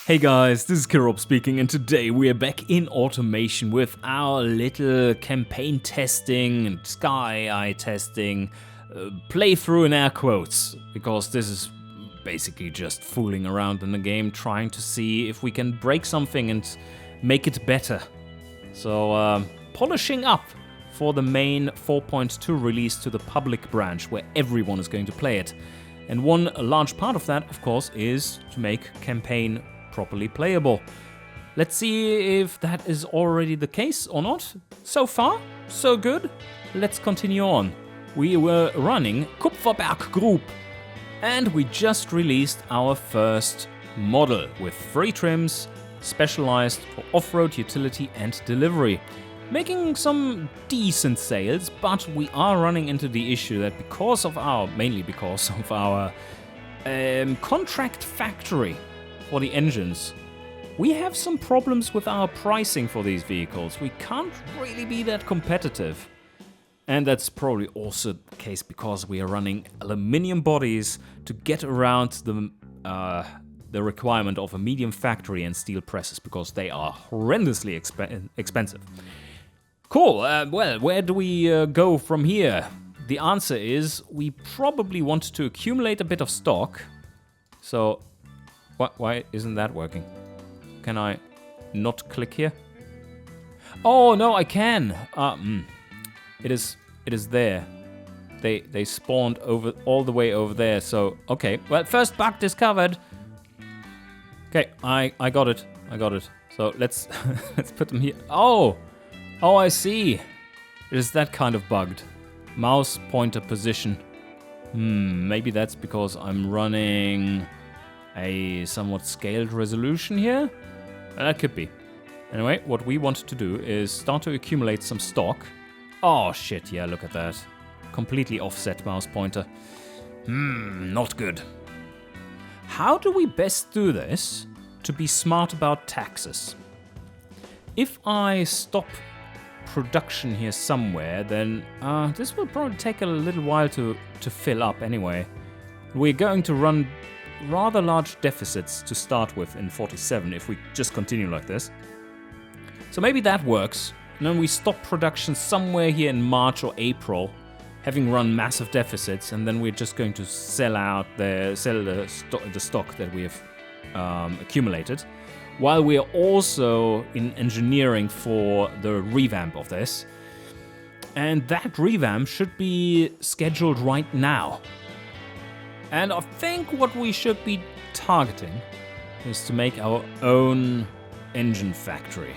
Hey guys, this is Kirop speaking, and today we are back in automation with our little campaign testing and sky eye testing playthrough in air quotes, because this is basically just fooling around in the game, trying to see if we can break something and make it better. So polishing up for the main 4.2 release to the public branch where everyone is going to play it. And one large part of that, of course, is to make campaign properly playable. Let's see if that is already the case or not. So far, so good. Let's continue on. We were running Kupferberg Group, and we just released our first model with 3 trims, specialized for off-road utility and delivery. Making some decent sales, but we are running into the issue that mainly because of our contract factory for the engines, we have some problems with our pricing for these vehicles. We can't really be that competitive. And that's probably also the case because we are running aluminium bodies to get around the requirement of a medium factory and steel presses, because they are horrendously expensive. Cool, well, where do we go from here? The answer is we probably want to accumulate a bit of stock. So, why isn't that working? Can I not click here? Oh, no, I can. It is there. They spawned all the way over there, so, okay. Well, first bug discovered. Okay, I got it. So, let's put them here. Oh, I see. It is that kind of bugged. Mouse pointer position. Maybe that's because I'm running a somewhat scaled resolution here? That could be. Anyway, what we want to do is start to accumulate some stock. Oh shit, yeah, look at that. Completely offset mouse pointer. Not good. How do we best do this to be smart about taxes? If I stop production here somewhere, then this will probably take a little while to fill up anyway. We're going to run rather large deficits to start with in 47 if we just continue like this. So maybe that works. And then we stop production somewhere here in March or April, having run massive deficits, and then we're just going to sell the stock that we have accumulated, while we are also in engineering for the revamp of this. And that revamp should be scheduled right now. And I think what we should be targeting is to make our own engine factory.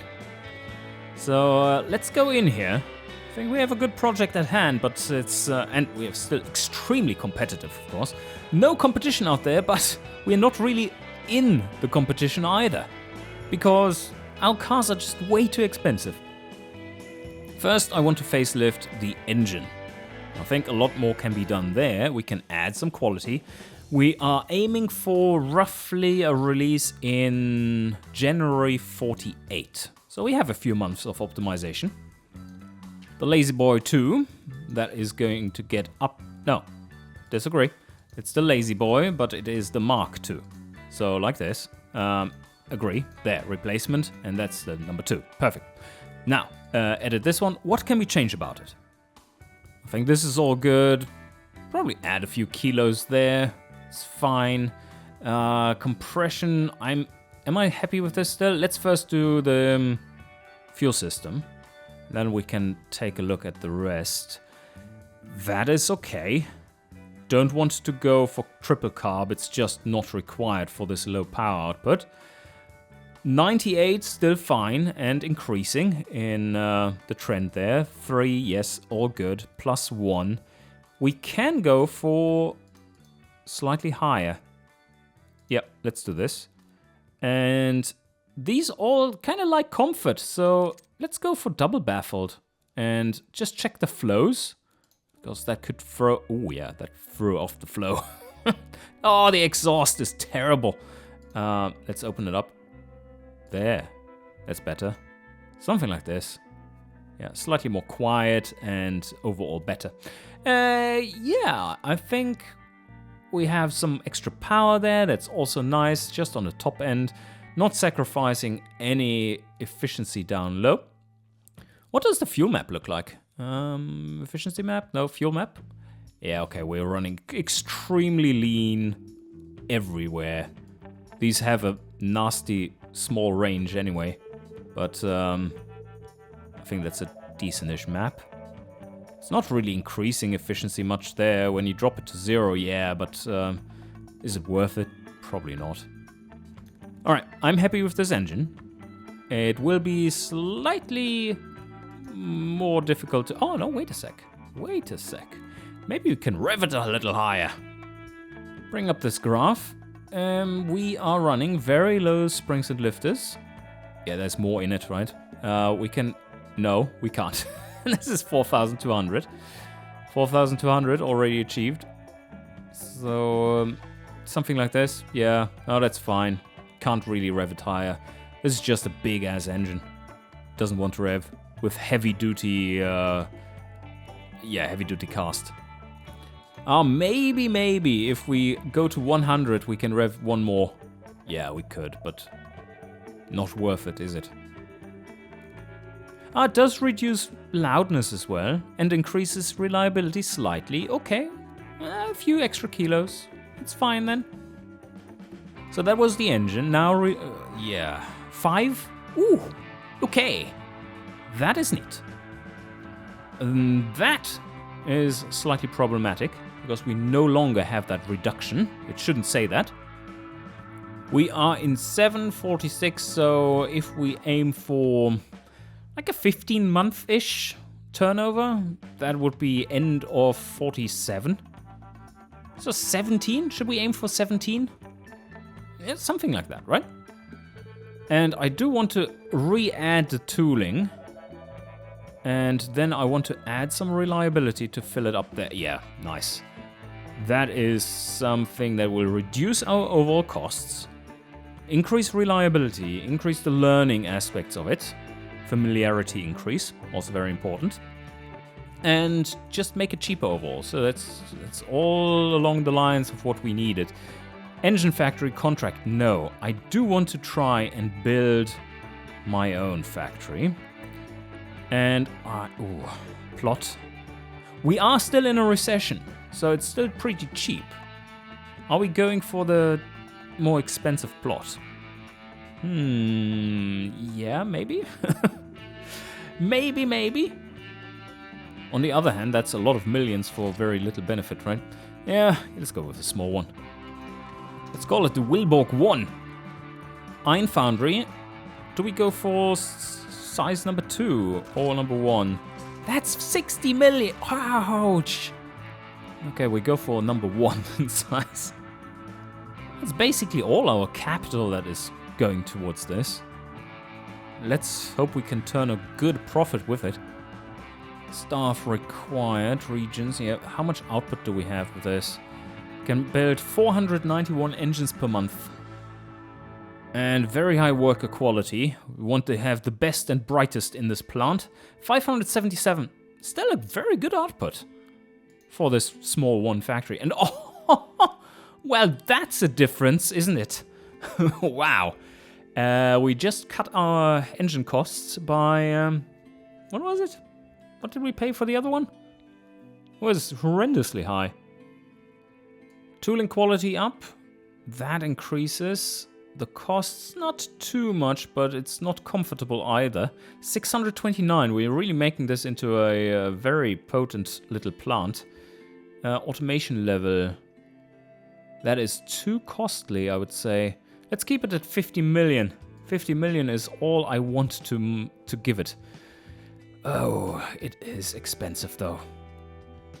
So let's go in here. I think we have a good project at hand, but and we are still extremely competitive, of course. No competition out there, but we're not really in the competition either, because our cars are just way too expensive. First, I want to facelift the engine. I think a lot more can be done there. We can add some quality. We are aiming for roughly a release in January 48. So we have a few months of optimization. The Lazy Boy 2, that is going to get up... No, disagree. It's the Lazy Boy, but it is the Mark 2. So like this. Agree. There, replacement, and that's the number 2. Perfect. Now, edit this one. What can we change about it? I think this is all good. Probably add a few kilos there. It's fine. Compression, am I happy with this still? Let's first do the fuel system. Then we can take a look at the rest. That is okay. Don't want to go for triple carb. It's just not required for this low power output. 98, still fine and increasing in the trend there. 3, yes, all good. +1. We can go for slightly higher. Yep, let's do this. And these all kind of like comfort, so let's go for double baffled and just check the flows, because that could throw... Oh yeah, that threw off the flow. Oh, the exhaust is terrible. Let's open it up. There, that's better. Something like this. Yeah, slightly more quiet and overall better. Yeah, I think we have some extra power there. That's also nice, just on the top end. not sacrificing any efficiency down low. What does the fuel map look like? Efficiency map? No, fuel map? Yeah, okay, we're running extremely lean everywhere. These have a nasty small range anyway, but I think that's a decentish map. It's not really increasing efficiency much there. When you drop it to 0, yeah, but is it worth it? Probably not. Alright, I'm happy with this engine. It will be slightly more difficult to... Oh, no, wait a sec. Wait a sec. Maybe we can rev it a little higher. Bring up this graph. We are running very low springs and lifters. Yeah, there's more in it, right? We can... No, we can't. This is 4,200. 4,200 already achieved. So, something like this. Yeah, no, that's fine. Can't really rev it higher. This is just a big-ass engine. Doesn't want to rev. With heavy-duty... heavy-duty cast. Maybe if we go to 100, we can rev one more. Yeah, we could, but not worth it, is it? It does reduce loudness as well, and increases reliability slightly. Okay, a few extra kilos. It's fine then. So that was the engine. Now, 5? Ooh, okay. That is neat. And that is slightly problematic, because we no longer have that reduction. It shouldn't say that. We are in 746, so if we aim for like a 15-month-ish turnover, that would be end of 47. So 17? Should we aim for 17? Yeah, something like that, right? And I do want to re-add the tooling. And then I want to add some reliability to fill it up there. Yeah, nice. That is something that will reduce our overall costs, increase reliability, increase the learning aspects of it, familiarity increase, also very important, and just make it cheaper overall. So that's all along the lines of what we needed. Engine factory contract, no. I do want to try and build my own factory. And, plot. We are still in a recession, so it's still pretty cheap. Are we going for the more expensive plot? Yeah, maybe. maybe. On the other hand, that's a lot of millions for very little benefit, right? Yeah, let's go with a small one. Let's call it the Wilborg 1. Iron Foundry. Do we go for size number 2 or number 1? That's 60 million. Ouch. Okay, we go for number 1 in size. That's basically all our capital that is going towards this. Let's hope we can turn a good profit with it. Staff required, regions. Yeah, how much output do we have with this? Can build 491 engines per month. And very high worker quality. We want to have the best and brightest in this plant. 577. Still a very good output for this small one factory. And well, that's a difference, isn't it? Wow. We just cut our engine costs by... what was it? What did we pay for the other one? It was horrendously high. Tooling quality up. That increases. The costs not too much, but it's not comfortable either. 629. We're really making this into a very potent little plant. Automation level. That is too costly, I would say. Let's keep it at 50 million. 50 million is all I want to give it. Oh, it is expensive though.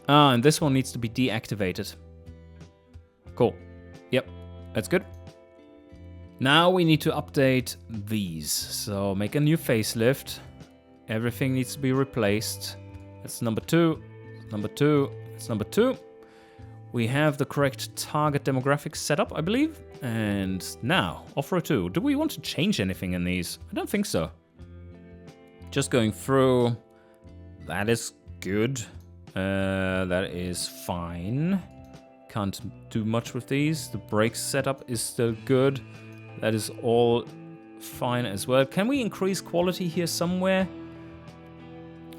And this one needs to be deactivated. Cool. Yep, that's good. Now we need to update these. So make a new facelift. Everything needs to be replaced. That's number 2. Number 2. That's number 2. We have the correct target demographics set up, I believe. And now, off-road 2. Do we want to change anything in these? I don't think so. Just going through. That is good. That is fine. Can't do much with these. The brake setup is still good. That is all fine as well. Can we increase quality here somewhere?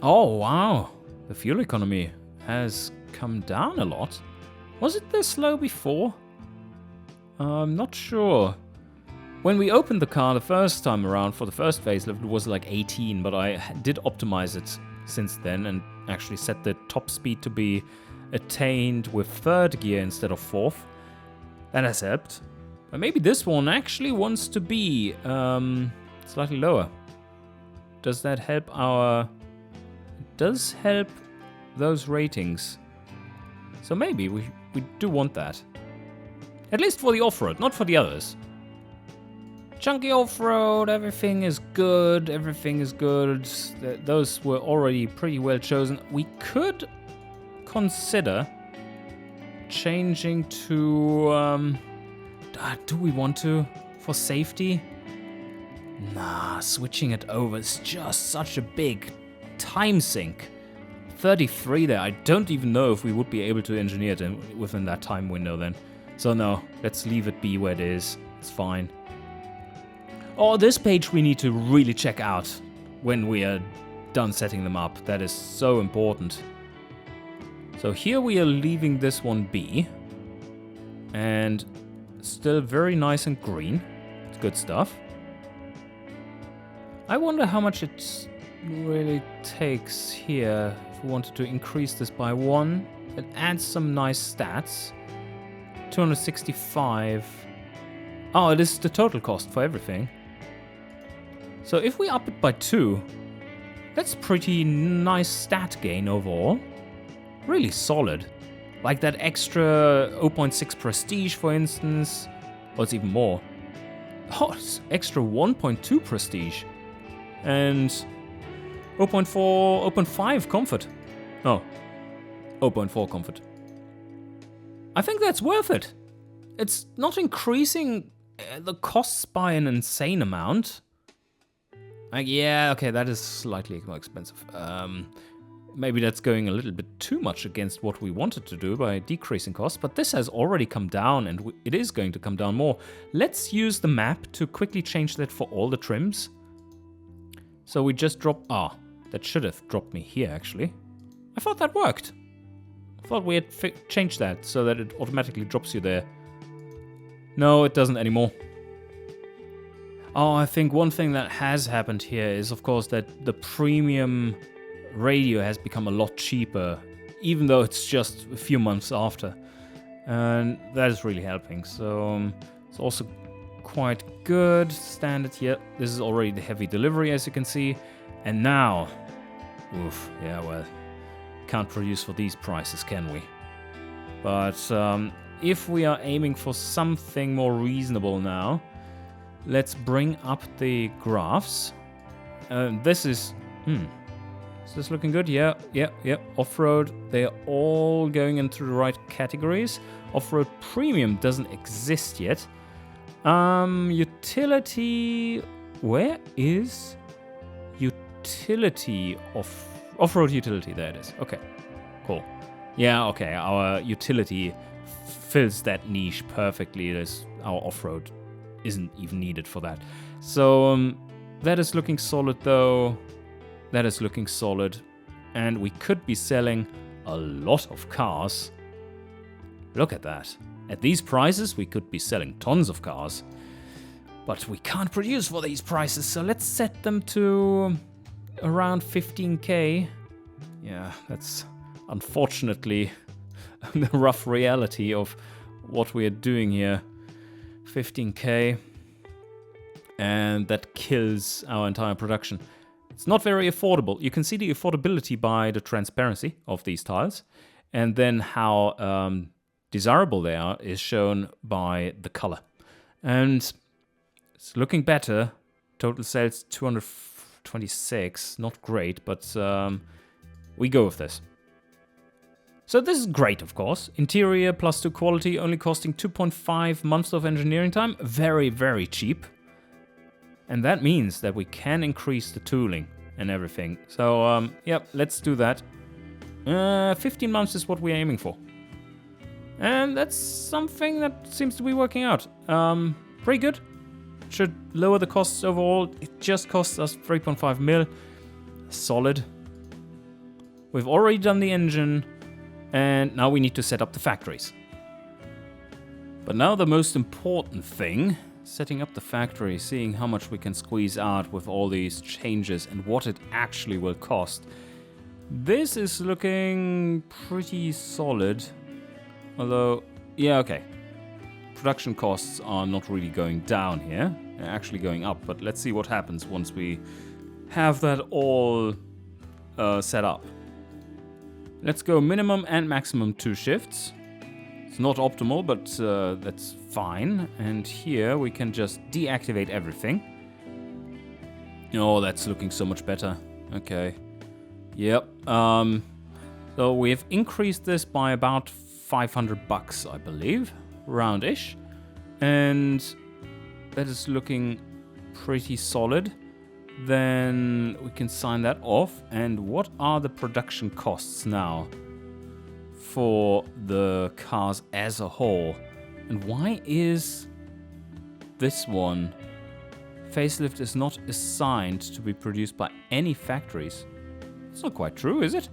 Oh, wow. The fuel economy has come down a lot. Was it this low before? I'm not sure. When we opened the car the first time around for the first facelift, it was like 18, but I did optimize it since then and actually set the top speed to be attained with third gear instead of fourth. That has helped. But maybe this one actually wants to be slightly lower. Does that help our... It does help those ratings. So maybe we do want that. At least for the off-road, not for the others. Chunky off-road, everything is good, everything is good. Those were already pretty well chosen. We could consider changing to... do we want to? For safety? Nah, switching it over is just such a big time sink. 33 there, I don't even know if we would be able to engineer it within that time window then. So no, let's leave it be where it is, it's fine. Oh, this page we need to really check out when we are done setting them up. That is so important. So here we are leaving this one be. And still very nice and green. It's good stuff. I wonder how much it really takes here. If we wanted to increase this by 1, it adds some nice stats. 265. Oh, it is the total cost for everything. So if we up it by 2, that's pretty nice stat gain overall. Really solid. Like that extra 0.6 prestige, for instance. Or it's even more. Oh, it's extra 1.2 prestige. And 0.4, 0.5 comfort. Oh, 0.4 comfort. I think that's worth it. It's not increasing the costs by an insane amount. Like, yeah, okay, that is slightly more expensive. Maybe that's going a little bit too much against what we wanted to do by decreasing costs, but this has already come down and it is going to come down more. Let's use the map to quickly change that for all the trims. So we just drop... Ah, that should have dropped me here, actually. I thought that worked. I thought we had changed that so that it automatically drops you there. No, it doesn't anymore. Oh, I think one thing that has happened here is, of course, that the premium radio has become a lot cheaper, even though it's just a few months after. And that is really helping. So it's also quite good. Standard here. This is already the heavy delivery, as you can see. And now, oof, yeah, well, can't produce for these prices, can we? But if we are aiming for something more reasonable now, let's bring up the graphs. This is... Is this looking good? Yeah. Off-road, they are all going into the right categories. Off-road premium doesn't exist yet. Utility... Where is utility of... Off-road utility, there it is. Okay, cool. Yeah, okay, our utility fills that niche perfectly. Our off-road isn't even needed for that. So, that is looking solid though. That is looking solid. And we could be selling a lot of cars. Look at that. At these prices, we could be selling tons of cars. But we can't produce for these prices, so let's set them to around 15k. Yeah, that's unfortunately the rough reality of what we are doing here. 15k. And that kills our entire production. It's not very affordable. You can see the affordability by the transparency of these tiles. And then how desirable they are is shown by the color. And it's looking better. Total sales 226. Not great, but we go with this. So this is great, of course. Interior +2 quality, only costing 2.5 months of engineering time. Very, very cheap. And that means that we can increase the tooling and everything. So, yep, let's do that. 15 months is what we're aiming for. And that's something that seems to be working out. Pretty good. should lower the costs overall. It just costs us 3.5 mil. Solid. We've already done the engine, and now we need to set up the factories. But now the most important thing, setting up the factory, seeing how much we can squeeze out with all these changes and what it actually will cost. This is looking pretty solid. Although, yeah, okay. Production costs are not really going down here. They're actually going up. But let's see what happens once we have that all set up. Let's go minimum and maximum 2 shifts. It's not optimal, but that's fine. And here we can just deactivate everything. Oh, that's looking so much better. Okay. Yep. So we've increased this by about $500, I believe, roundish, and that is looking pretty solid. Then we can sign that off. And what are the production costs now for the cars as a whole? And why is this one, facelift, is not assigned to be produced by any factories? It's not quite true, is it?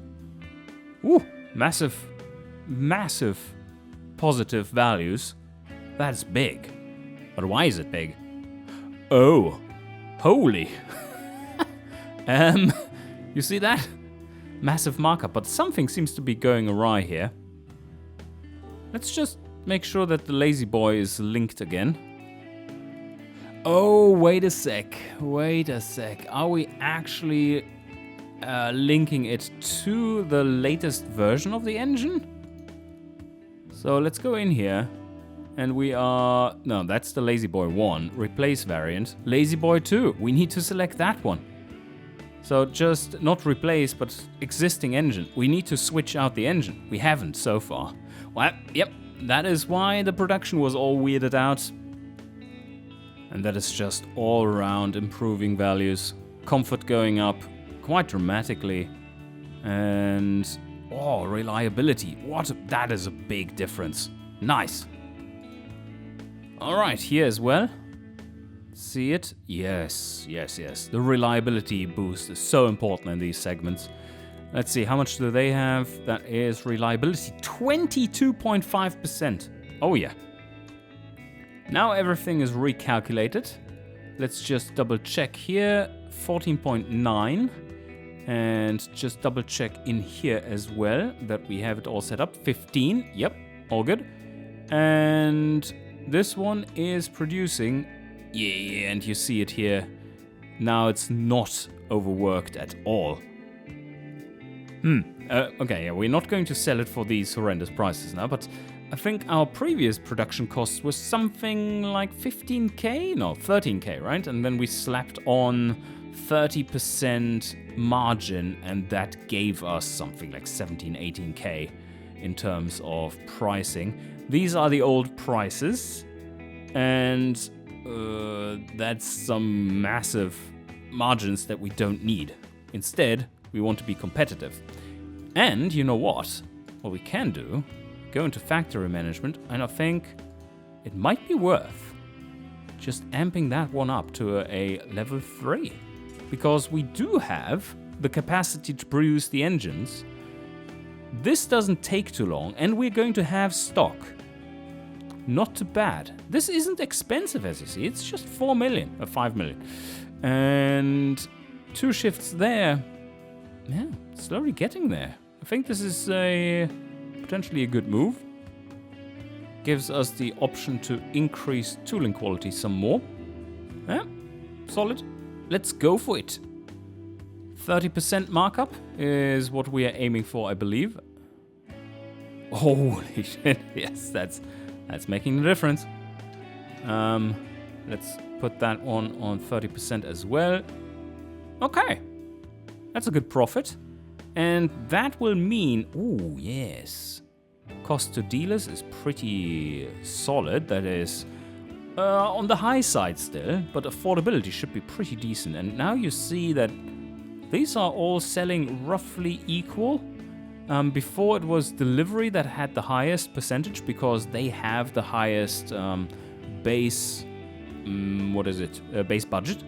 Ooh, massive positive values. That's big. But why is it big? Oh, holy. You see that? Massive markup, but something seems to be going awry here. Let's just make sure that the lazy boy is linked again. Oh, wait a sec. Are we actually linking it to the latest version of the engine? So let's go in here, and we are... No, that's the Lazy Boy 1, replace variant. Lazy Boy 2, we need to select that one. So just not replace, but existing engine. We need to switch out the engine. We haven't so far. Well, yep, that is why the production was all weirded out. And that is just all around improving values. Comfort going up quite dramatically. And, oh, reliability. That is a big difference. Nice. All right, here as well. See it? Yes. The reliability boost is so important in these segments. Let's see, how much do they have? That is reliability, 22.5%. Oh yeah. Now everything is recalculated. Let's just double check here, 14.9. And just double check in here as well that we have it all set up. 15, yep, all good. And this one is producing, yeah, and you see it here. Now it's not overworked at all. Okay, yeah, we're not going to sell it for these horrendous prices now, but I think our previous production costs was something like 15k? No, 13k, right? And then we slapped on 30% margin, and that gave us something like 17, 18k in terms of pricing. These are the old prices, and that's some massive margins that we don't need. Instead, we want to be competitive. And you know what? What we can do, go into factory management, and I think it might be worth just amping that one up to a level 3. Because we do have the capacity to produce the engines. This doesn't take too long, and we're going to have stock. Not too bad. This isn't expensive, as you see. It's just 4 million, or 5 million. And 2 shifts there. Yeah, slowly getting there. I think this is potentially a good move. Gives us the option to increase tooling quality some more. Yeah, solid. Let's go for it. 30% markup is what we are aiming for, I believe. Holy shit, yes, that's making a difference. Let's put that one on 30% as well. Okay, that's a good profit. And that will mean, ooh, yes, cost to dealers is pretty solid. That is on the high side still, but affordability should be pretty decent. And now you see that these are all selling roughly equal. Before it was delivery that had the highest percentage because they have the highest base what is it? Base budget.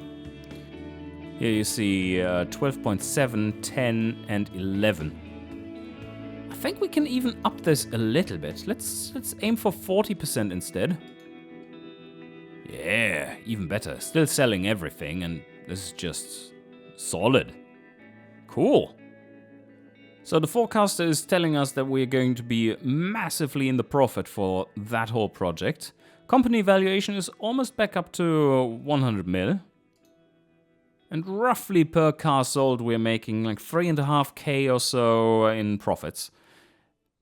Here you see 12.7, 10, and 11. I think we can even up this a little bit. Let's aim for 40% instead. Yeah, even better. Still selling everything, and this is just solid. Cool. So the forecaster is telling us that we're going to be massively in the profit for that whole project. Company valuation is almost back up to 100 mil. And roughly per car sold, we're making like 3.5k or so in profits.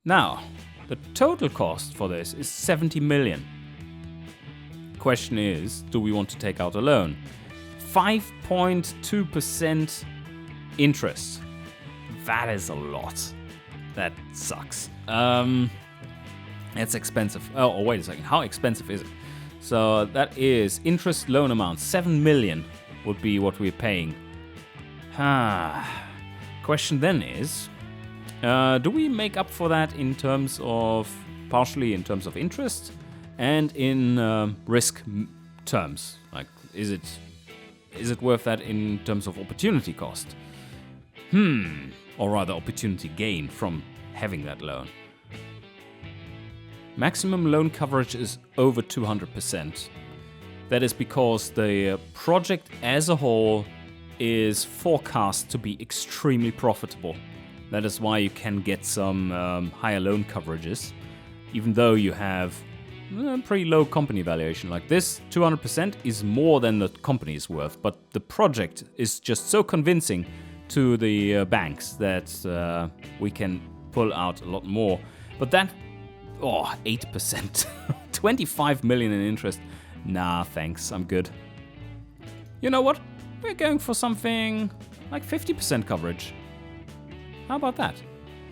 Now, the total cost for this is 70 million. Question is, do we want to take out a loan? 5.2% interest. That is a lot. That sucks. It's expensive. Oh, wait a second. How expensive is it? So that is interest loan amount. 7 million would be what we're paying. Question then is, do we make up for that in terms of, partially in terms of interest and in risk terms? Like, is it worth that in terms of opportunity cost? Or rather opportunity gain from having that loan. Maximum loan coverage is over 200%. That is because the project as a whole is forecast to be extremely profitable. That is why you can get some higher loan coverages, even though you have a pretty low company valuation. Like this, 200% is more than the company is worth, but the project is just so convincing to the banks that we can pull out a lot more. But that, 8%, 25 million in interest. Nah, thanks, I'm good. You know what? We're going for something like 50% coverage. How about that?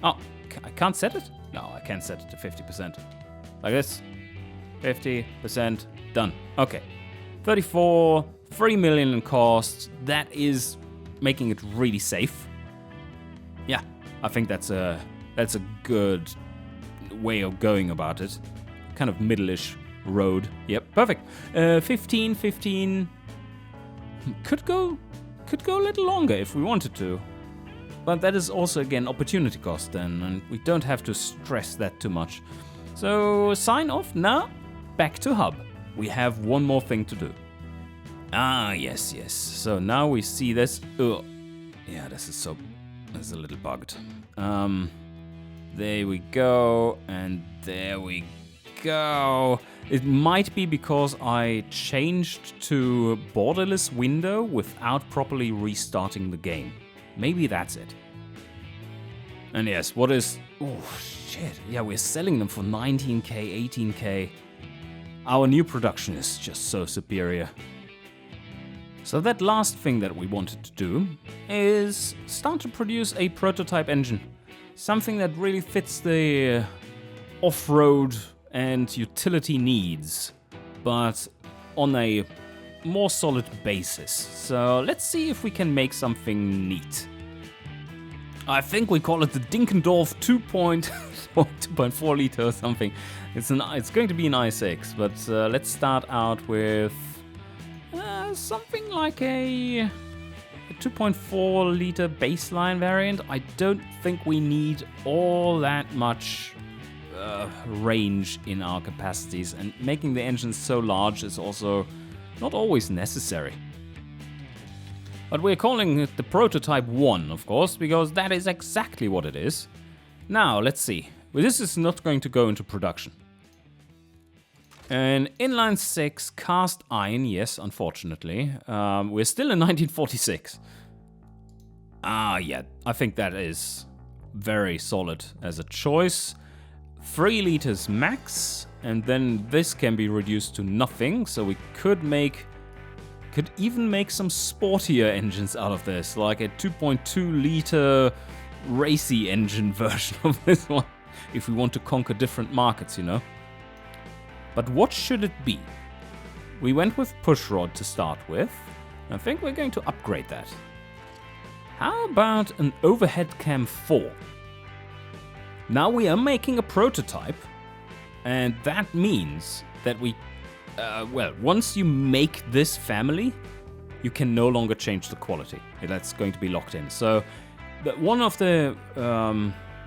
Oh, I can't set it? No, I can't set it to 50%. Like this. 50%, done. Okay. 34, 3 million in costs. That is making it really safe. Yeah, I think that's a good way of going about it. Kind of middle-ish road. Yep, perfect. 15. Could go a little longer if we wanted to. But that is also, again, opportunity cost then, and we don't have to stress that too much. So, sign off now. Back to Hub. We have one more thing to do. Yes. So now we see this. Oh, yeah, this is a little bugged. There we go, and there we go. It might be because I changed to borderless window without properly restarting the game. Maybe that's it. And yes, what is... Oh, shit. Yeah, we're selling them for 19k, 18k. Our new production is just so superior. So that last thing that we wanted to do is start to produce a prototype engine. Something that really fits the off-road and utility needs, but on a more solid basis. So let's see if we can make something neat. I think we call it the Dinkendorf 2.4 liter or something. It's going to be an i6, but let's start out with something like a 2.4 liter baseline variant. I don't think we need all that much range in our capacities, and making the engine so large is also not always necessary. But we're calling it the Prototype 1, of course, because that is exactly what it is. Now, let's see. Well, this is not going to go into production. An inline 6 cast iron, yes, unfortunately. We're still in 1946. Yeah, I think that is very solid as a choice. 3 liters max, and then this can be reduced to nothing, so we could even make some sportier engines out of this, like a 2.2 liter racy engine version of this one, if we want to conquer different markets, you know. But what should it be? We went with pushrod to start with. I think we're going to upgrade that. How about an overhead cam 4? Now we are making a prototype, and that means that we well, once you make this family, you can no longer change the quality. That's going to be locked in. So one of the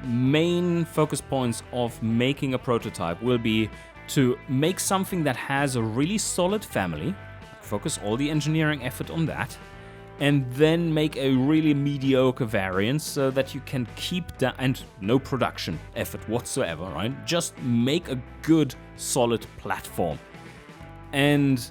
main focus points of making a prototype will be to make something that has a really solid family, focus all the engineering effort on that, and then make a really mediocre variant so that you can keep that, and no production effort whatsoever, right? Just make a good, solid platform. And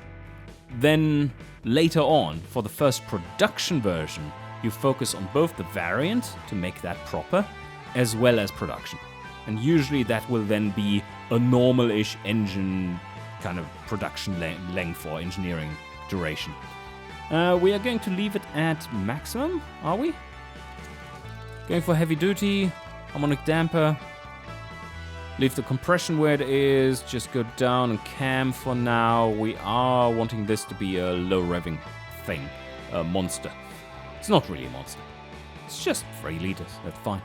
then later on, for the first production version, you focus on both the variant to make that proper, as well as production. And usually that will then be a normal-ish engine kind of production length or engineering duration. We are going to leave it at maximum, are we? Going for heavy duty, harmonic damper. Leave the compression where it is, just go down and cam for now. We are wanting this to be a low revving thing, a monster. It's not really a monster. It's just 3 liters, that's fine.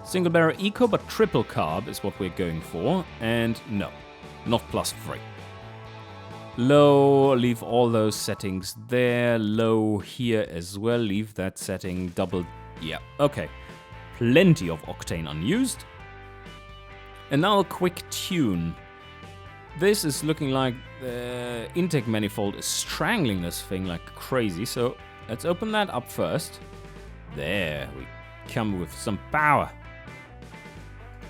Single barrel eco, but triple carb is what we're going for. And no, not +3. Low, leave all those settings there. Low here as well, leave that setting double. Yeah, okay. Plenty of octane unused. And now a quick tune. This is looking like the intake manifold is strangling this thing like crazy. So let's open that up first. There, we come with some power.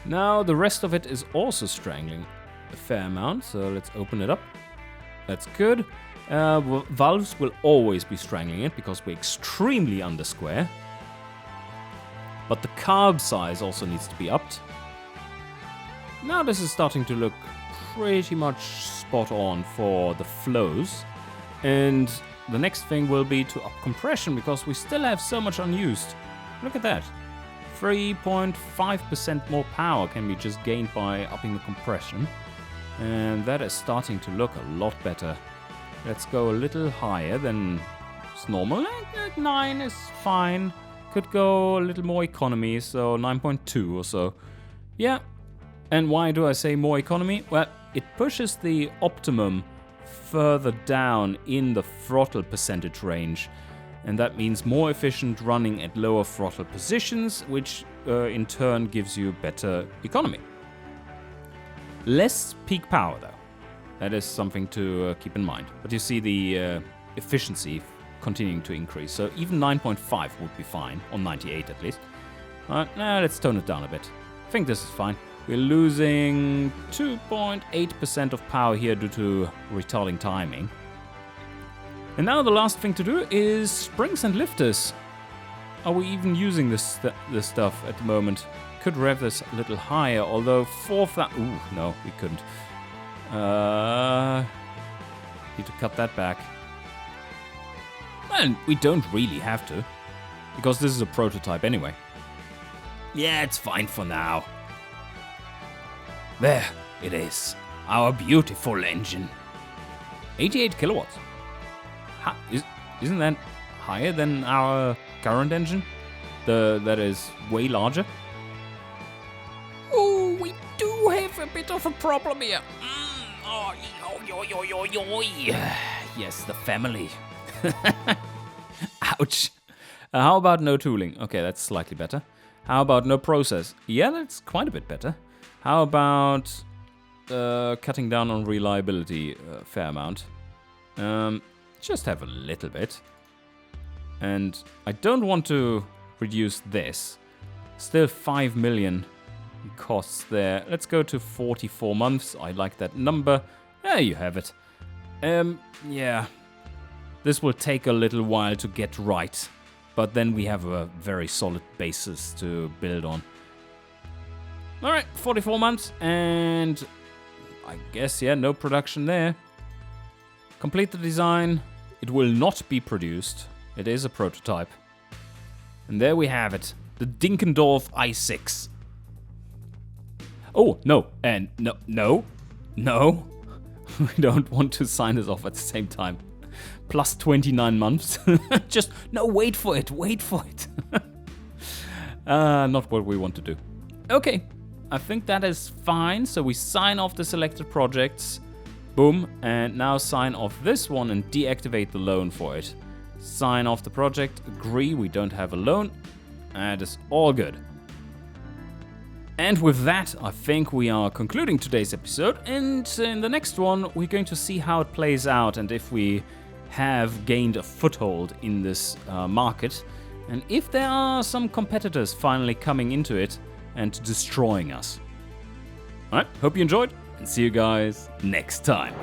Now the rest of it is also strangling a fair amount. So let's open it up. That's good. Valves will always be strangling it because we're extremely under square. But the carb size also needs to be upped. Now this is starting to look pretty much spot on for the flows. And the next thing will be to up compression because we still have so much unused. Look at that. 3.5% more power can be just gained by upping the compression. And that is starting to look a lot better. Let's go a little higher than it's normal. 9 is fine. Could go a little more economy, so 9.2 or so. Yeah. And why do I say more economy? Well, it pushes the optimum further down in the throttle percentage range. And that means more efficient running at lower throttle positions, which in turn gives you better economy. Less peak power though. That is something to keep in mind. But you see the efficiency continuing to increase. So even 9.5 would be fine, on 98 at least. Now let's tone it down a bit. I think this is fine. We're losing 2.8% of power here due to retarding timing. And now the last thing to do is springs and lifters. Are we even using this stuff at the moment? Could rev this a little higher, although ooh, no, we couldn't. Need to cut that back. And we don't really have to, because this is a prototype anyway. Yeah, it's fine for now. There it is, our beautiful engine. 88 kilowatts. Isn't that higher than our current engine? That is way larger. Oh, we do have a bit of a problem here. Yes, the family. Ouch. How about no tooling? Okay, that's slightly better. How about no process? Yeah, that's quite a bit better. How about cutting down on reliability a fair amount? Just have a little bit. And I don't want to reduce this. Still 5 million costs there. Let's go to 44 months. I like that number. There you have it. Yeah. This will take a little while to get right. But then we have a very solid basis to build on. Alright, 44 months. And I guess, yeah, no production there. Complete the design. It will not be produced. It is a prototype. And there we have it. The Dinkendorf i6. Oh, no. And no. We don't want to sign this off at the same time. Plus 29 months. Just, no, wait for it. Not what we want to do. Okay, I think that is fine. So we sign off the selected projects. Boom, and now sign off this one and deactivate the loan for it. Sign off the project, agree we don't have a loan, and it's all good. And with that, I think we are concluding today's episode, and in the next one, we're going to see how it plays out and if we have gained a foothold in this market, and if there are some competitors finally coming into it and destroying us. Alright, hope you enjoyed, and see you guys next time.